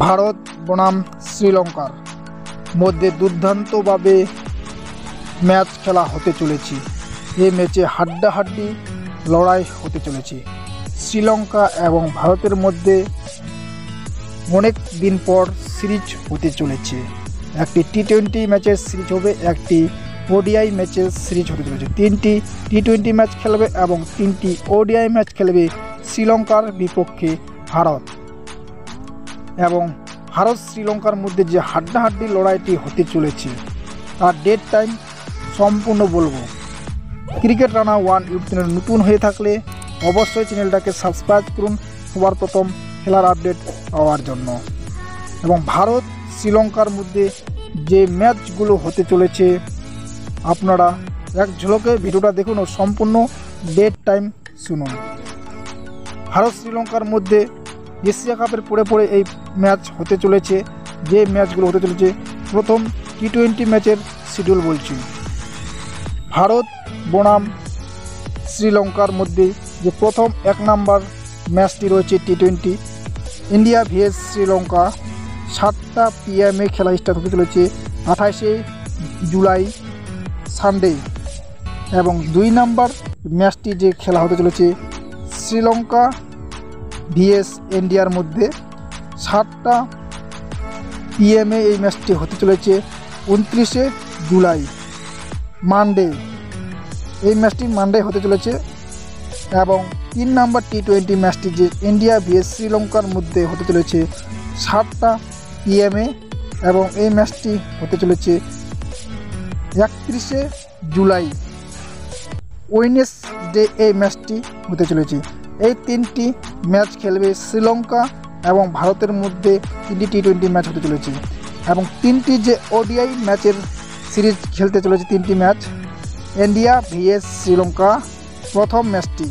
ভারত বনাম শ্রীলঙ্কার মধ্যে দুর্দান্তভাবে ম্যাচ খেলা হতে চলেছে। এই ম্যাচে হাড্ডাহাড্ডি লড়াই হতে চলেছে। শ্রীলঙ্কা এবং ভারতের মধ্যে অনেক দিন পর সিরিজ হতে চলেছে। একটি টি-20 ম্যাচের সিরিজ হবে, একটি ওডিআই ম্যাচের সিরিজ হতে চলেছে। 3টি টি-20 ম্যাচ খেলবে এবং 3টি ওডিআই ম্যাচ খেলবে শ্রীলঙ্কার বিপক্ষে ভারত। এবং ভারত শ্রীলঙ্কার মধ্যে যে হাড্ডাহাড্ডি লড়াইটি হতে চলেছে তার ডেট টাইম সম্পূর্ণ বলবো। ক্রিকেট রানা 1 ইউটিউব চ্যানেল নতুন হয়ে থাকলে অবশ্যই চ্যানেলটাকে সাবস্ক্রাইব করুন সবার প্রথম খেলার আপডেট পাওয়ার জন্য। এবং ভারত শ্রীলঙ্কার মধ্যে যে ম্যাচগুলো হতে চলেছে আপনারা এক ঝলকে ভিডিওটা দেখুন ও সম্পূর্ণ ডেট টাইম শুনুন। ভারত শ্রীলঙ্কার মধ্যে এশিয়া কাপের পরে এই ম্যাচ হতে চলেছে। যে ম্যাচগুলো হতে চলেছে, প্রথম টি-20 ম্যাচের শিডিউল বলছি। ভারত বনাম শ্রীলঙ্কার মধ্যে যে প্রথম 1 নম্বর ম্যাচটি রয়েছে টি-20 ইন্ডিয়া ভিএস শ্রীলঙ্কা, 7টা PM খেলা স্টার্ট হতে চলেছে 28শে জুলাই সানডে। এবং 2 নম্বর ম্যাচটি যে খেলা হতে চলেছে শ্রীলঙ্কা ভিএস ইন্ডিয়ার মধ্যে, 7টা PM এই ম্যাচটি হতে চলেছে 29শে জুলাই মানডে। এই ম্যাচটি মানডে হতে চলেছে। এবং 3 নম্বর টি-20 ম্যাচটি যে ইন্ডিয়া ভিএস শ্রীলঙ্কার মধ্যে হতে চলেছে 7টা PM এবং এই ম্যাচটি হতে চলেছে 31শে জুলাই ওয়েডনেসডে। এই ম্যাচটি হতে চলেছে। এই 3টি ম্যাচ খেলবে শ্রীলঙ্কা এবং ভারতের মধ্যে 3টি টি-20 ম্যাচ হতে চলেছে। এবং 3টি যে ওডিআই ম্যাচের সিরিজ খেলতে চলেছে, 3টি ম্যাচ। ইন্ডিয়া ভিএস শ্রীলঙ্কা প্রথম ম্যাচটি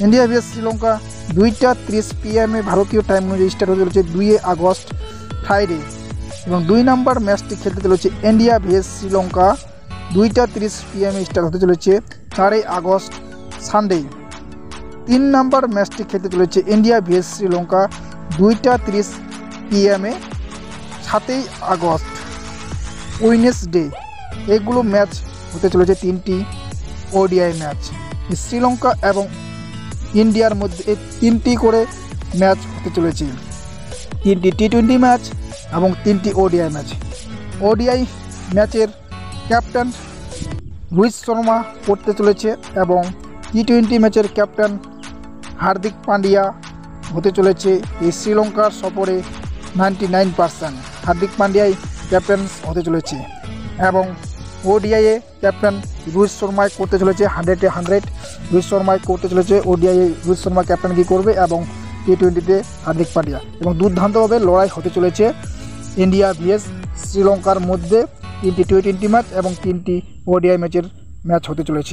ইন্ডিয়া ভিএস শ্রীলঙ্কা 2টা 30 PM ভারতীয় টাইম অনুযায়ী স্টার্ট হতে চলেছে 2 আগস্ট ফ্রাইডে। এবং 2 নম্বর ম্যাচটি খেলতে চলেছে ইন্ডিয়া ভিএস শ্রীলঙ্কা 2টা 30 PM স্টার্ট হতে চলেছে 4 আগস্ট সানডে। 3 নম্বর ম্যাচটি খেলতে চলেছে ইন্ডিয়া ভিএস শ্রীলঙ্কা 2টা 30 PM 7 আগস্ট ওয়েডনেসডে। এগুলো ম্যাচ হতে চলেছে 3টি ওডিআই ম্যাচ। শ্রীলঙ্কা এবং ইন্ডিয়ার মধ্যে 3টি করে ম্যাচ হতে চলেছে, 3টি টি-20 ম্যাচ এবং 3টি ওডিআই ম্যাচ। ওডিআই ম্যাচের ক্যাপ্টেন রোহিত শর্মা করতে চলেছে এবং টি-20 ম্যাচের ক্যাপ্টেন হার্দিক পান্ডিয়া হতে চলেছে। এই শ্রীলঙ্কার সফরে 99% হার্দিক পান্ডিয়াই ক্যাপ্টেন হতে চলেছে। এবং ওডিআইয়ে ক্যাপ্টেন রোহিত শর্মাই করতে চলেছে 100-এ 100 রোহিত শর্মাই করতে চলেছে। ওডিআইয়ে রোহিত শর্মা ক্যাপ্টেন কি করবে এবং টি-20তে হার্দিক পান্ডিয়া। এবং দুর্দান্তভাবে লড়াই হতে চলেছে ইন্ডিয়া ভিএস শ্রীলঙ্কার মধ্যে। 3টি টি-20 ম্যাচ এবং 3টি ওডিআই ম্যাচের ম্যাচ হতে চলেছে।